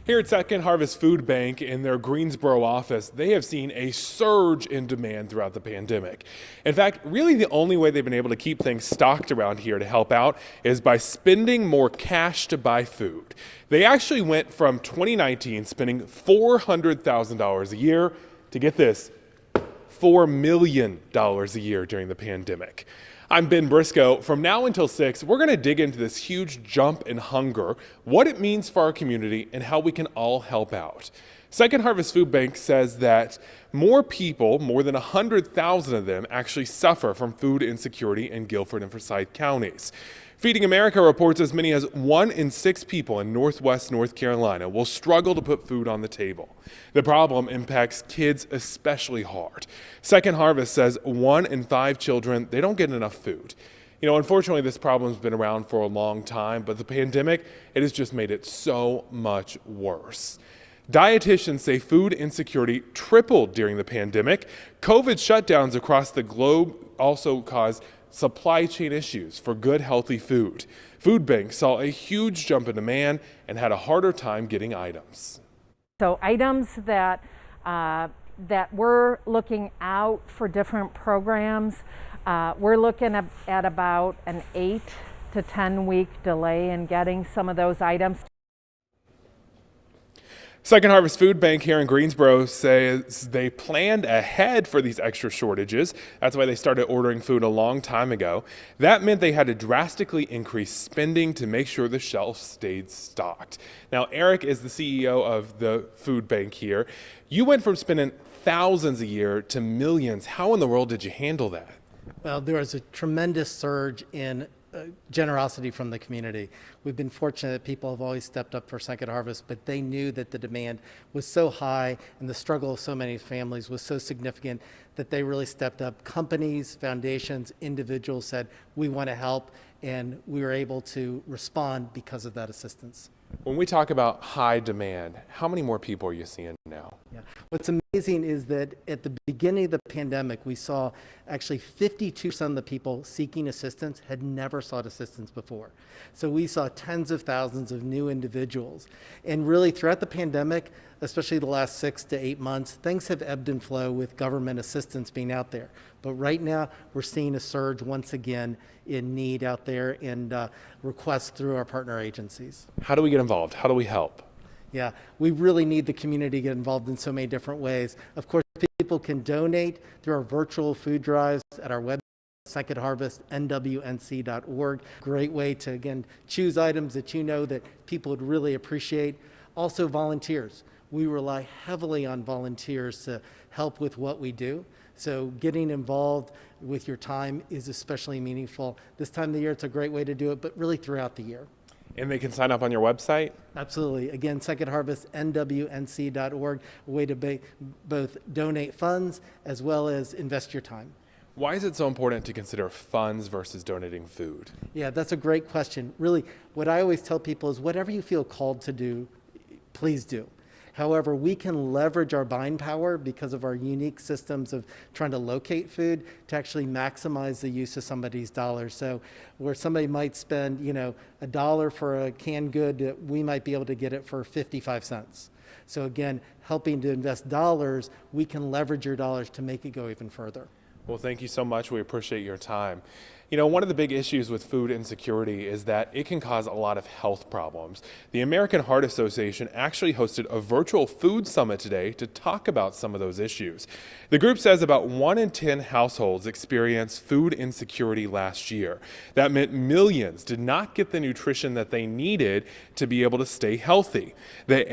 Here at Second Harvest Food Bank in their Greensboro office, they have seen a surge in demand throughout the pandemic. In fact, really the only way they've been able to keep things stocked around here to help out is by spending more cash to buy food. They actually went from 2019 spending $400,000 a year to, get this, $4 million a year during the pandemic. I'm Ben Briscoe. From now until 6, we're going to dig into this huge jump in hunger, what it means for our community, and how we can all help out. Second Harvest Food Bank says that more people, more than 100,000 of them, actually suffer from food insecurity in Guilford and Forsyth counties. Feeding America reports as many as 1 in 6 people in Northwest North Carolina will struggle to put food on the table. The problem impacts kids especially hard. Second Harvest says 1 in 5 children, they don't get enough food. Unfortunately, this problem's been around for a long time, but the pandemic, it has just made it so much worse. Dietitians say food insecurity tripled during the pandemic. COVID shutdowns across the globe also caused supply chain issues for good, healthy food. Food Bank saw a huge jump in demand and had a harder time getting items. So items that we're looking out for different programs, we're looking at about an 8 to 10 week delay in getting some of those items. Second Harvest Food Bank here in Greensboro says they planned ahead for these extra shortages. That's why they started ordering food a long time ago. That meant they had to drastically increase spending to make sure the shelves stayed stocked. Now, Eric is the CEO of the food bank here. You went from spending thousands a year to millions. How in the world did you handle that? Well, there was a tremendous surge in generosity from the community. We've been fortunate that people have always stepped up for Second Harvest, but they knew that the demand was so high and the struggle of so many families was so significant that they really stepped up. Companies, foundations, individuals said, we want to help, and we were able to respond because of that assistance. When we talk about high demand, how many more people are you seeing now? Yeah. What's amazing is that at the beginning of the pandemic, we saw actually 52% of the people seeking assistance had never sought assistance before. So we saw tens of thousands of new individuals. And really throughout the pandemic, especially the last 6 to 8 months, things have ebbed and flowed with government assistance being out there. But right now, we're seeing a surge once again in need out there and requests through our partner agencies. How do we get involved? How do we help? Yeah, we really need the community to get involved in so many different ways. Of course, people can donate through our virtual food drives at our website, secondharvestnwnc.org. Great way to, again, choose items that you know that people would really appreciate. Also, volunteers. We rely heavily on volunteers to help with what we do. So getting involved with your time is especially meaningful. This time of the year, it's a great way to do it, but really throughout the year. And they can sign up on your website? Absolutely. Again, secondharvestnwnc.org, a way to both donate funds as well as invest your time. Why is it so important to consider funds versus donating food? Yeah, that's a great question. Really, what I always tell people is whatever you feel called to do, please do. However, we can leverage our buying power because of our unique systems of trying to locate food to actually maximize the use of somebody's dollars. So where somebody might spend, $1 for a canned good, we might be able to get it for 55 cents. So again, helping to invest dollars, we can leverage your dollars to make it go even further. Well, thank you so much. We appreciate your time. One of the big issues with food insecurity is that it can cause a lot of health problems. The American Heart Association actually hosted a virtual food summit today to talk about some of those issues. The group says about 1 in 10 households experienced food insecurity last year. That meant millions did not get the nutrition that they needed to be able to stay healthy. The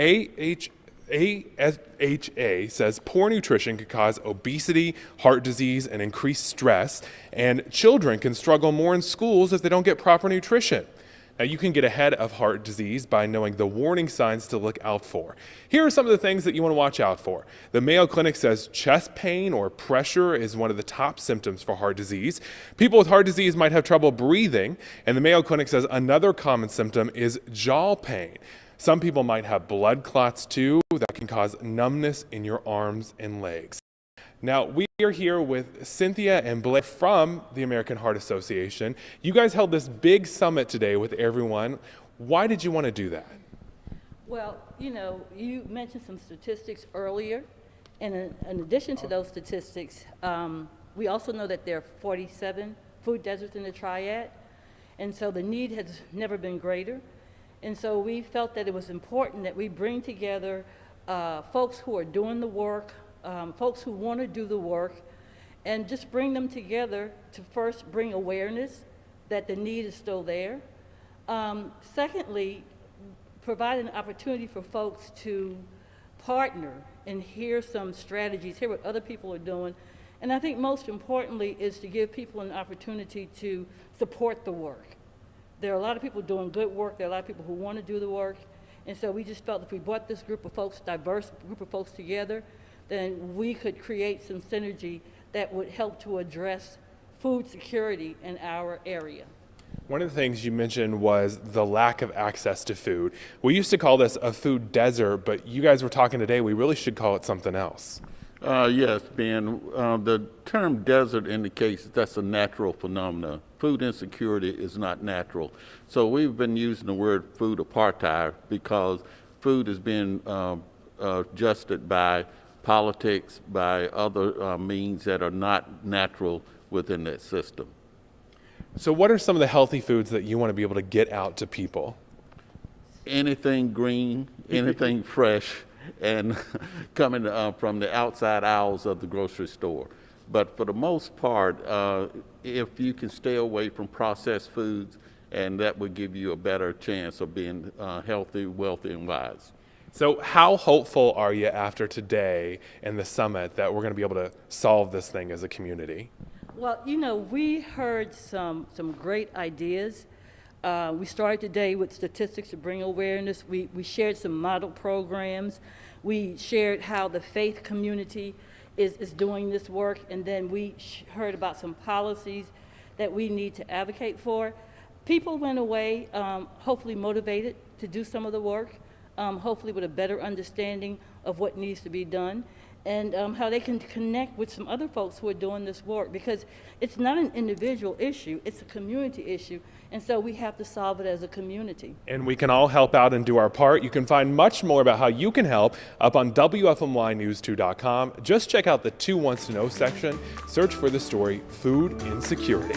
AHA says poor nutrition could cause obesity, heart disease, and increased stress, and children can struggle more in schools if they don't get proper nutrition. Now, you can get ahead of heart disease by knowing the warning signs to look out for. Here are some of the things that you want to watch out for. The Mayo Clinic says chest pain or pressure is one of the top symptoms for heart disease. People with heart disease might have trouble breathing, and the Mayo Clinic says another common symptom is jaw pain. Some people might have blood clots too that can cause numbness in your arms and legs. Now, we are here with Cynthia and Blair from the American Heart Association. You guys held this big summit today with everyone. Why did you want to do that? Well, you mentioned some statistics earlier, and in addition to those statistics, we also know that there are 47 food deserts in the Triad, and so the need has never been greater. And so we felt that it was important that we bring together folks who are doing the work, folks who want to do the work, and just bring them together to first bring awareness that the need is still there. Secondly, provide an opportunity for folks to partner and hear some strategies, hear what other people are doing. And I think most importantly is to give people an opportunity to support the work. There are a lot of people doing good work. There are a lot of people who want to do the work. And so we just felt if we brought this group of folks, diverse group of folks together, then we could create some synergy that would help to address food security in our area. One of the things you mentioned was the lack of access to food. We used to call this a food desert, but you guys were talking today, we really should call it something else. Yes, Ben. The term desert indicates that's a natural phenomenon. Food insecurity is not natural. So we've been using the word food apartheid because food has been adjusted by politics, by other means that are not natural within that system. So what are some of the healthy foods that you want to be able to get out to people? Anything green, anything fresh, and coming from the outside aisles of the grocery store. But for the most part, if you can stay away from processed foods, and that would give you a better chance of being healthy, wealthy, and wise. So how hopeful are you after today and the summit that we're going to be able to solve this thing as a community? Well, we heard some great ideas. We started today with statistics to bring awareness. We shared some model programs. We shared how the faith community is doing this work. And then we heard about some policies that we need to advocate for. People went away hopefully motivated to do some of the work, hopefully with a better understanding of what needs to be done, and how they can connect with some other folks who are doing this work, because it's not an individual issue, it's a community issue, and so we have to solve it as a community. And we can all help out and do our part. You can find much more about how you can help up on WFMYnews2.com. Just check out the 2 Wants to Know section, search for the story Food Insecurity.